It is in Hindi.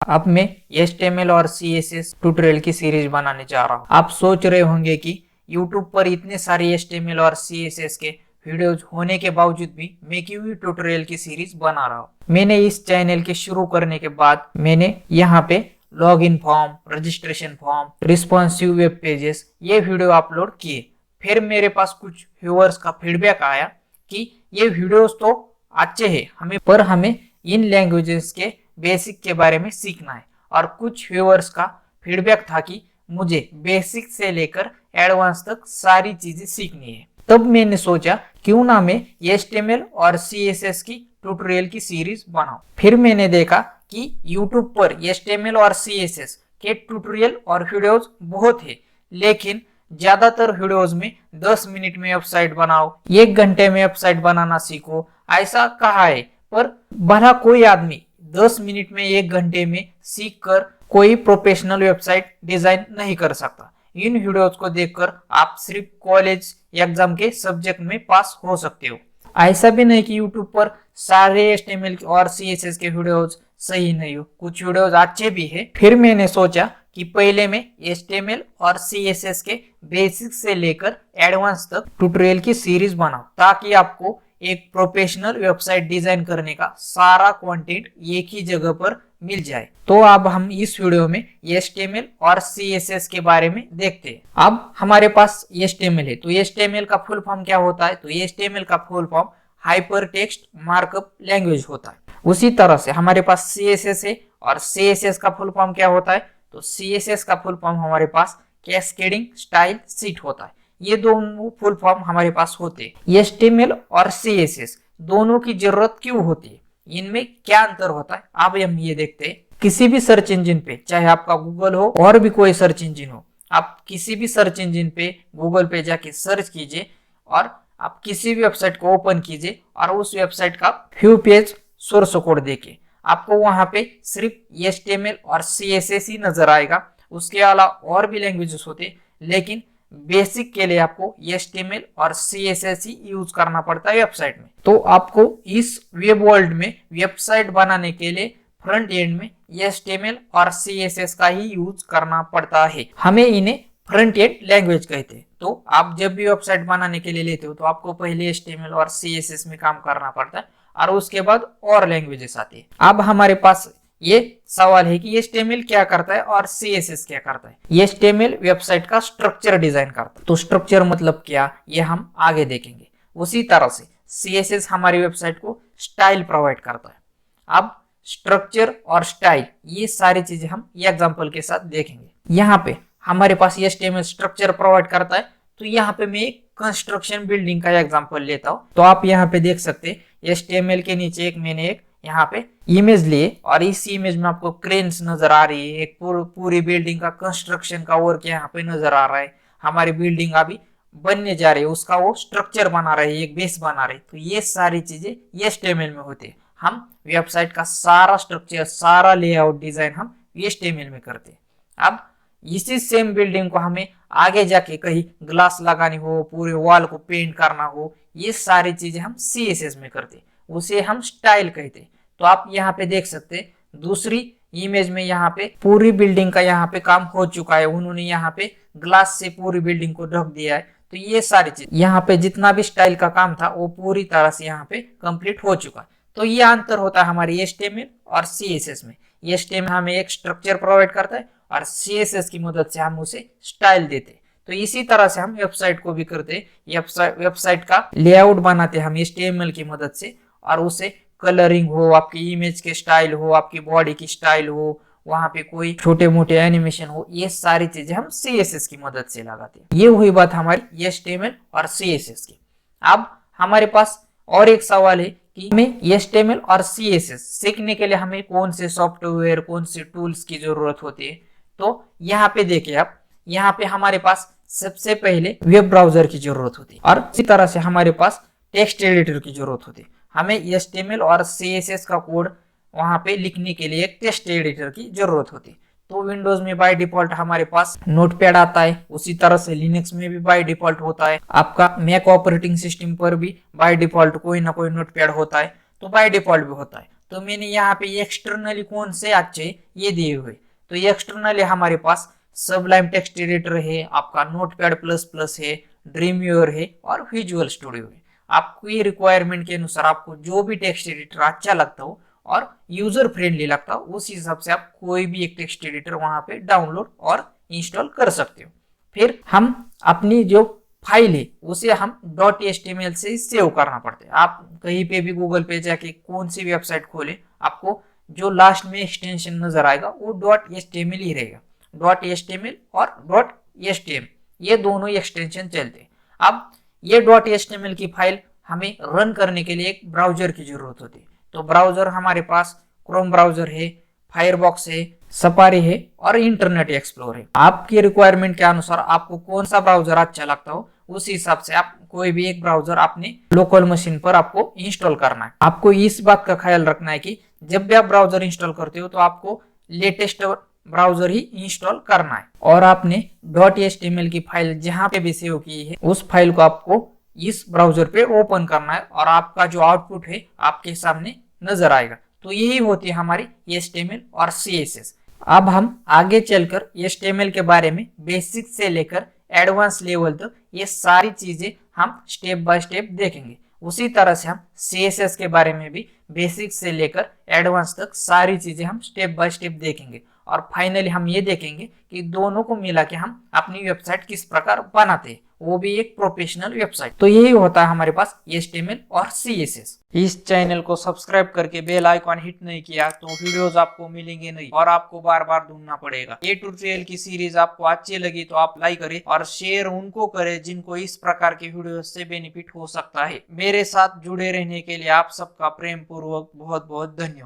अब मैं HTML और CSS ट्यूटोरियल की सीरीज बनाने जा रहा हूँ। आप सोच रहे होंगे कि YouTube पर इतने सारे HTML और CSS के वीडियोज होने के बावजूद भी मैं क्यों ही ट्यूटोरियल की सीरीज बना रहा हूँ। मैंने इस चैनल के शुरू करने के बाद मैंने यहाँ पे login form, registration form, responsive web pages ये वीडियो अपलोड किए। फिर मेरे पास कुछ व्यूअर्स का फीडबैक आया कि ये वीडियोस तो अच्छे हैं हमें इन लैंग्वेजेस के बेसिक के बारे में सीखना है। और कुछ व्यूअर्स का फीडबैक था कि मुझे बेसिक से लेकर एडवांस तक सारी चीजें सीखनी है। तब मैंने सोचा क्यों ना मैं HTML और CSS की ट्यूटोरियल की सीरीज बनाऊं। फिर मैंने देखा कि YouTube पर HTML और CSS के ट्यूटोरियल और वीडियोज बहुत है, लेकिन ज्यादातर वीडियोज में 10 मिनट में वेबसाइट बनाओ, 1 घंटे में वेबसाइट बनाना सीखो ऐसा कहा है। पर भला कोई आदमी 10 मिनट में 1 घंटे में सीख कर कोई प्रोफेशनल वेबसाइट डिजाइन नहीं कर सकता। इन वीडियोस को देखकर आप सिर्फ कॉलेज एग्जाम के सब्जेक्ट में पास हो सकते हो। ऐसा भी नहीं कि YouTube पर सारे HTML और CSS के वीडियोस सही नहीं हो, कुछ वीडियोस अच्छे भी है। फिर मैंने सोचा कि पहले मैं HTML और CSS के बेसिक से लेकर एडवांस तक ट्यूटोरियल की सीरीज बनाऊं, ताकि आपको एक प्रोफेशनल वेबसाइट डिजाइन करने का सारा कंटेंट एक ही जगह पर मिल जाए। तो अब हम इस वीडियो में HTML और CSS के बारे में देखते हैं। अब हमारे पास HTML है, तो HTML का फुल फॉर्म क्या होता है? तो HTML का full form hyper text markup language होता है। उसी तरह से हमारे पास CSS है, और CSS का फुल फॉर्म क्या होता है? तो CSS का फुल फॉर्म हमारे पास कैस्केडिंग स्टाइल शीट होता है। ये दोनों फुल फॉर्म हमारे पास होते हैं। HTML और CSS दोनों की जरूरत क्यों होती है, इनमें क्या अंतर होता है, अब हम ये देखते हैं। किसी भी सर्च इंजन पे, चाहे आपका गूगल हो और भी कोई सर्च इंजन हो, आप किसी भी सर्च इंजन पे गूगल पे जाके सर्च कीजिए और आप किसी भी वेबसाइट को ओपन कीजिए और उस वेबसाइट का फ्यू पेज सोर्स कोड देके आपको वहां पे सिर्फ HTML और CSS ही नजर आएगा। उसके अलावा और भी लैंग्वेजेस होते, लेकिन बेसिक के लिए आपको HTML और CSS ही यूज करना पड़ता है वेबसाइट में। तो आपको इस वेब वर्ल्ड में वेबसाइट बनाने के लिए फ्रंट एंड में HTML और CSS का ही यूज करना पड़ता है। हमें इन्हें फ्रंट एंड लैंग्वेज कहते हैं। तो आप जब भी वेबसाइट बनाने के लिए लेते हो तो आपको पहले HTML और CSS में काम करना पड़ता है और उसके बाद और लैंग्वेजेस आती है। अब हमारे पास ये सवाल है कि HTML क्या करता है और CSS क्या करता है। HTML वेबसाइट का स्ट्रक्चर डिजाइन करता है, तो स्ट्रक्चर मतलब क्या, ये हम आगे देखेंगे। उसी तरह से CSS हमारी वेबसाइट को स्टाइल प्रोवाइड करता है। अब स्ट्रक्चर और स्टाइल ये सारी चीजें हम एग्जांपल के साथ देखेंगे। यहाँ पे हमारे पास HTML स्ट्रक्चर प्रोवाइड करता है, तो यहाँ पे मैं एक कंस्ट्रक्शन बिल्डिंग का एग्जांपल लेता हूँ। तो आप यहाँ पे देख सकते हैं HTML के नीचे मैंने एक यहाँ पे इमेज लिए और इस इमेज में आपको क्रेन्स नजर आ रही है, एक पूरी बिल्डिंग का कंस्ट्रक्शन का वर्क यहाँ पे नजर आ रहा है। हमारी बिल्डिंग अभी बनने जा रही है, उसका वो स्ट्रक्चर बना रहे हैं, एक बेस बना रहे हैं। तो ये सारी चीजें HTML में होती है। हम वेबसाइट का सारा स्ट्रक्चर, सारा लेआउट डिजाइन हम HTML में करते हैं। अब इसी सेम बिल्डिंग को हमें आगे जाके कहीं ग्लास लगानी हो, पूरे वॉल को पेंट करना हो, ये सारी चीजें हम CSS में करते हैं, उसे हम स्टाइल कहते हैं। तो आप यहाँ पे देख सकते हैं दूसरी इमेज में यहाँ पे पूरी बिल्डिंग का यहाँ पे काम हो चुका है, उन्होंने यहाँ पे ग्लास से पूरी बिल्डिंग को ढक दिया है। तो ये सारी चीज यहाँ पे जितना भी स्टाइल का काम था वो पूरी तरह से यहाँ पे कंप्लीट हो चुका है। तो ये अंतर होता है हमारी HTML और CSS में। HTML हमें एक स्ट्रक्चर प्रोवाइड करता है और CSS की मदद से हम उसे स्टाइल देते हैं। तो इसी तरह से हम वेबसाइट को भी करते हैं। वेबसाइट का लेआउट बनाते हैं हम HTML की मदद से, और उसे कलरिंग हो, आपकी इमेज के स्टाइल हो, आपकी बॉडी की स्टाइल हो, वहां पे कोई छोटे मोटे एनिमेशन हो, ये सारी चीजें हम CSS की मदद से लगाते हैं। ये हुई बात हमारी HTML और CSS की। अब हमारे पास और एक सवाल है कि हमें HTML और CSS सीखने के लिए हमें कौन से सॉफ्टवेयर, कौन से टूल्स की जरूरत होती है। तो यहाँ पे देखिए आप, यहाँ पे हमारे पास सबसे पहले वेब ब्राउजर की जरूरत होती है, और इसी तरह से हमारे पास टेक्स्ट एडिटर की जरूरत होती है। हमें HTML और CSS का कोड वहां पे लिखने के लिए एक टेक्स्ट एडिटर की जरूरत होती है। तो विंडोज में बाय डिफॉल्ट हमारे पास नोटपैड आता है, उसी तरह से लिनक्स में भी बाय डिफॉल्ट होता है, आपका मैक ऑपरेटिंग सिस्टम पर भी बाय डिफॉल्ट कोई ना कोई नोटपैड होता है, तो बाय डिफॉल्ट भी होता है। तो मैंने यहाँ पे एक्सटर्नली कौन से अच्छे ये दिए हुए। तो ये एक्सटर्नली हमारे पास सबलाइम टेक्स्ट एडिटर है, आपका नोटपैड प्लस प्लस है, ड्रीमवीवर है और विजुअल स्टूडियो है। आपको ये रिक्वायरमेंट के अनुसार आपको जो भी टेक्स्ट एडिटर अच्छा लगता हो और यूजर फ्रेंडली लगता हो उस हिसाब से आप कोई भी एक टेक्स्ट एडिटर वहां पे डाउनलोड और इंस्टॉल कर सकते हो। फिर हम अपनी जो फाइल है उसे हम .html से सेव करना पड़ता है। आप कहीं पे भी गूगल पे जाके कौन सी वेबसाइट खोले, आपको जो लास्ट में एक्सटेंशन नजर आएगा वो .html ही रहेगा। .html और .htm ये दोनों ही एक्सटेंशन चलते हैं। अब ये .html की फाइल हमें रन करने के लिए एक ब्राउजर की जरूरत होती है। तो ब्राउजर हमारे पास क्रोम ब्राउजर है, फायरबॉक्स है, सफारी है और इंटरनेट एक्सप्लोर है। आपकी रिक्वायरमेंट के अनुसार आपको कौन सा ब्राउजर अच्छा लगता हो उस हिसाब से आप कोई भी एक ब्राउजर अपने लोकल मशीन पर आपको इंस्टॉल करना है। आपको इस बात का ख्याल रखना है कि जब भी आप ब्राउजर इंस्टॉल करते हो तो आपको लेटेस्ट ब्राउजर ही इंस्टॉल करना है और आपने .html की फाइल जहां पे भी सेव की है उस फाइल को आपको इस ब्राउजर पे ओपन करना है और आपका जो आउटपुट है आपके सामने नजर आएगा। तो यही होती है हमारी HTML और CSS। अब हम आगे चलकर HTML के बारे में बेसिक से लेकर एडवांस लेवल तक ये सारी चीजें हम स्टेप बाय स्टेप देखेंगे। उसी तरह से हम CSS के बारे में भी बेसिक से लेकर एडवांस तक सारी चीजें हम स्टेप बाय स्टेप देखेंगे और फाइनली हम ये देखेंगे कि दोनों को मिला के हम अपनी वेबसाइट किस प्रकार बनाते हैं, वो भी एक प्रोफेशनल वेबसाइट। तो यही होता है हमारे पास HTML और CSS। इस चैनल को सब्सक्राइब करके बेल आइकॉन हिट नहीं किया तो वीडियोस आपको मिलेंगे नहीं और आपको बार बार ढूंढना पड़ेगा। ये ट्यूटोरियल की सीरीज आपको अच्छी लगी तो आप लाइक करें और शेयर उनको करें जिनको इस प्रकार के वीडियो से बेनिफिट हो सकता है। मेरे साथ जुड़े रहने के लिए आप सबका प्रेम पूर्वक बहुत बहुत धन्यवाद।